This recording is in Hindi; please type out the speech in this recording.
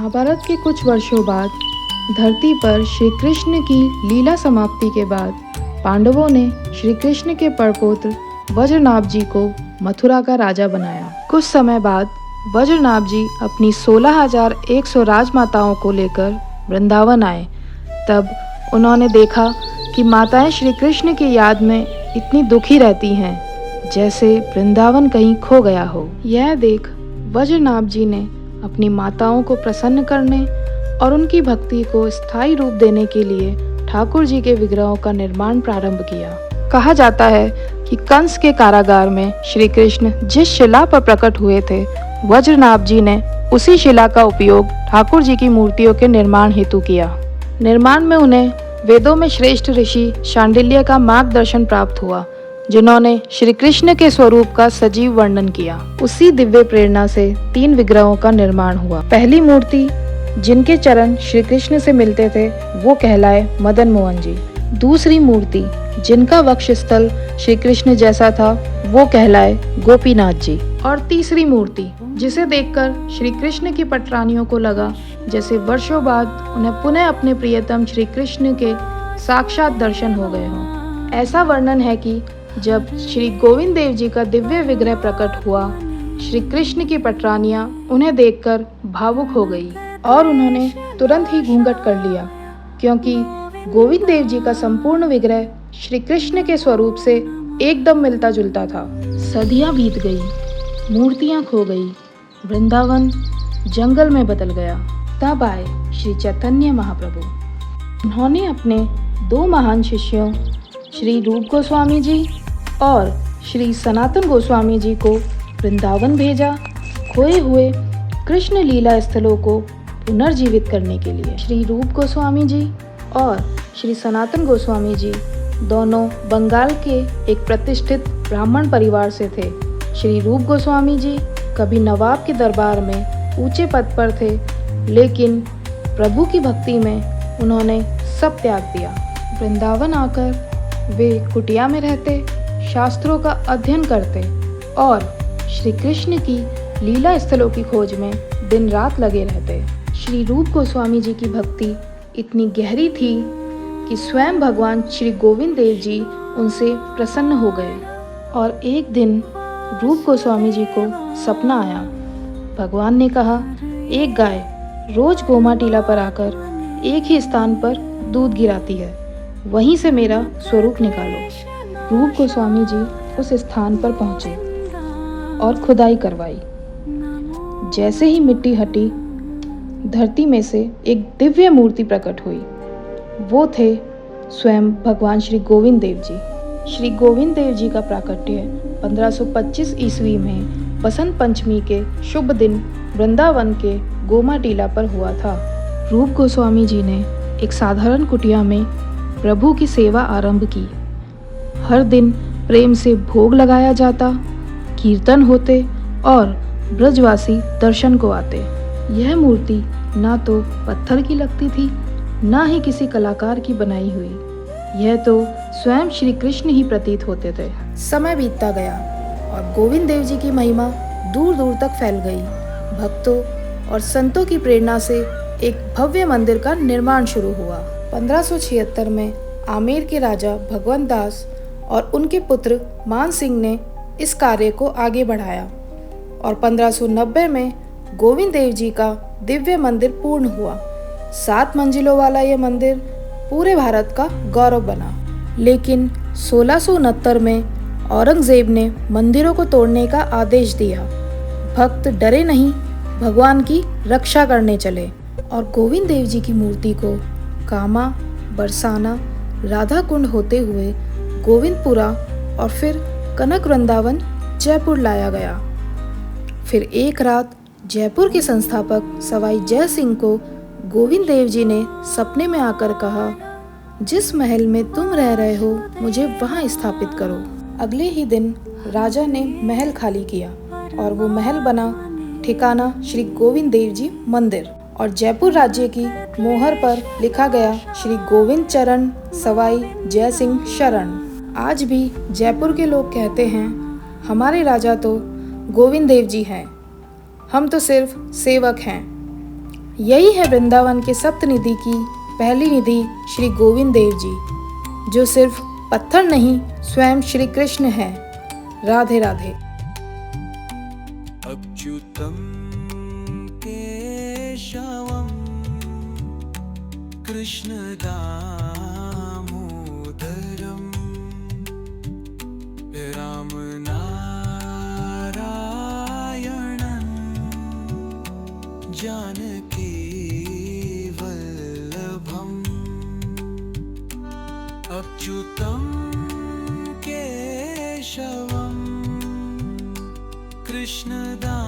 महाभारत के कुछ वर्षों बाद धरती पर श्री कृष्ण की लीला समाप्ति के बाद पांडवों ने श्री कृष्ण के परपोत्र वज्रनाभ जी को मथुरा का राजा बनाया। कुछ समय बाद वज्रनाभ जी अपनी 16,100 राजमाताओं को लेकर वृंदावन आए। तब उन्होंने देखा कि माताएं श्री कृष्ण की याद में इतनी दुखी रहती हैं जैसे वृंदावन कहीं खो गया हो। यह देख वज्रनाभ जी ने अपनी माताओं को प्रसन्न करने और उनकी भक्ति को स्थायी रूप देने के लिए ठाकुर जी के विग्रहों का निर्माण प्रारंभ किया। कहा जाता है कि कंस के कारागार में श्री कृष्ण जिस शिला पर प्रकट हुए थे, वज्रनाभ जी ने उसी शिला का उपयोग ठाकुर जी की मूर्तियों के निर्माण हेतु किया। निर्माण में उन्हें वेदों में श्रेष्ठ ऋषि शांडिल्य का मार्गदर्शन प्राप्त हुआ, जिन्होंने श्री कृष्ण के स्वरूप का सजीव वर्णन किया। उसी दिव्य प्रेरणा से 3 विग्रहों का निर्माण हुआ। पहली मूर्ति जिनके चरण श्री कृष्ण से मिलते थे वो कहलाए मदन मोहन जी। दूसरी मूर्ति जिनका वक्षस्थल श्री कृष्ण जैसा था वो कहलाए गोपीनाथ जी। और तीसरी मूर्ति जिसे देखकर श्री कृष्ण की पटरानियों को लगा जैसे वर्षों बाद उन्हें पुनः अपने प्रियतम श्री कृष्ण के साक्षात दर्शन हो गए हों। ऐसा वर्णन है कि जब श्री गोविंद देव जी का दिव्य विग्रह प्रकट हुआ, श्री कृष्ण की पटरानियां उन्हें देखकर भावुक हो गई और उन्होंने तुरंत ही घूंघट कर लिया, क्योंकि गोविंद देव जी का संपूर्ण विग्रह श्री कृष्ण के स्वरूप से एकदम मिलता जुलता था। सदियां बीत गई, मूर्तियां खो गई, वृंदावन जंगल में बदल गया। तब आए श्री चैतन्य महाप्रभु। उन्होंने अपने 2 महान शिष्यों श्री रूप गोस्वामी जी और श्री सनातन गोस्वामी जी को वृंदावन भेजा, खोए हुए कृष्ण लीला स्थलों को पुनर्जीवित करने के लिए। श्री रूप गोस्वामी जी और श्री सनातन गोस्वामी जी दोनों बंगाल के एक प्रतिष्ठित ब्राह्मण परिवार से थे। श्री रूप गोस्वामी जी कभी नवाब के दरबार में ऊंचे पद पर थे, लेकिन प्रभु की भक्ति में उन्होंने सब त्याग दिया। वृंदावन आकर वे कुटिया में रहते, शास्त्रों का अध्ययन करते और श्री कृष्ण की लीला स्थलों की खोज में दिन रात लगे रहते। श्री रूप गोस्वामी जी की भक्ति इतनी गहरी थी कि स्वयं भगवान श्री गोविंद देव जी उनसे प्रसन्न हो गए। और एक दिन रूप गोस्वामी जी को सपना आया। भगवान ने कहा, एक गाय रोज गोमा टीला पर आकर एक ही स्थान पर दूध गिराती है, वहीं से मेरा स्वरूप निकालो। रूप गोस्वामी जी उस स्थान पर पहुंचे और खुदाई करवाई। जैसे ही मिट्टी हटी, धरती में से एक दिव्य मूर्ति प्रकट हुई। वो थे स्वयं भगवान श्री गोविंद देव जी। श्री गोविंद देव जी का प्राकट्य 1525 ईस्वी में बसंत पंचमी के शुभ दिन वृंदावन के गोमा टीला पर हुआ था। रूप गोस्वामी जी ने एक साधारण कुटिया में प्रभु की सेवा आरंभ की। हर दिन प्रेम से भोग लगाया जाता, कीर्तन होते और ब्रजवासी दर्शन को आते। यह मूर्ति ना तो पत्थर की लगती थी, ना ही किसी कलाकार की बनाई हुई। यह तो स्वयं श्री कृष्ण ही प्रतीत होते थे। समय बीतता गया और गोविंद देव जी की महिमा दूर दूर तक फैल गई। भक्तों और संतों की प्रेरणा से एक भव्य मंदिर का निर्माण शुरू हुआ। 1576 में आमेर के राजा भगवंत दास और उनके पुत्र मान सिंह ने इस कार्य को आगे बढ़ाया और 1590 में गोविंद देव जी का दिव्य मंदिर पूर्ण हुआ। 7 मंजिलों वाला यह मंदिर पूरे भारत का गौरव बना। लेकिन 1669 में औरंगजेब ने मंदिरों को तोड़ने का आदेश दिया। भक्त डरे नहीं, भगवान की रक्षा करने चले और गोविंद देव जी की मूर्ति को कामा, बरसाना, राधा कुंड होते हुए गोविंदपुरा और फिर कनक वृंदावन जयपुर लाया गया। फिर एक रात जयपुर के संस्थापक सवाई जय सिंह को गोविंद देव जी ने सपने में आकर कहा, जिस महल में तुम रह रहे हो मुझे वहां स्थापित करो। अगले ही दिन राजा ने महल खाली किया और वो महल बना ठिकाना श्री गोविंद देव जी मंदिर, और जयपुर राज्य की मोहर पर लिखा गया श्री गोविंद चरण सवाई जय सिंह शरण। आज भी जयपुर के लोग कहते हैं, हमारे राजा तो गोविंद देव जी हैं, हम तो सिर्फ सेवक हैं। यही है वृंदावन के सप्तनिधि की पहली निधि श्री गोविंद देव जी, जो सिर्फ पत्थर नहीं स्वयं श्री कृष्ण है। राधे राधे। अच्युतं केशवं कृष्णदामोदरं रामनारायणं जानकी वल्लभम्। अच्युतं केशवं कृष्णदा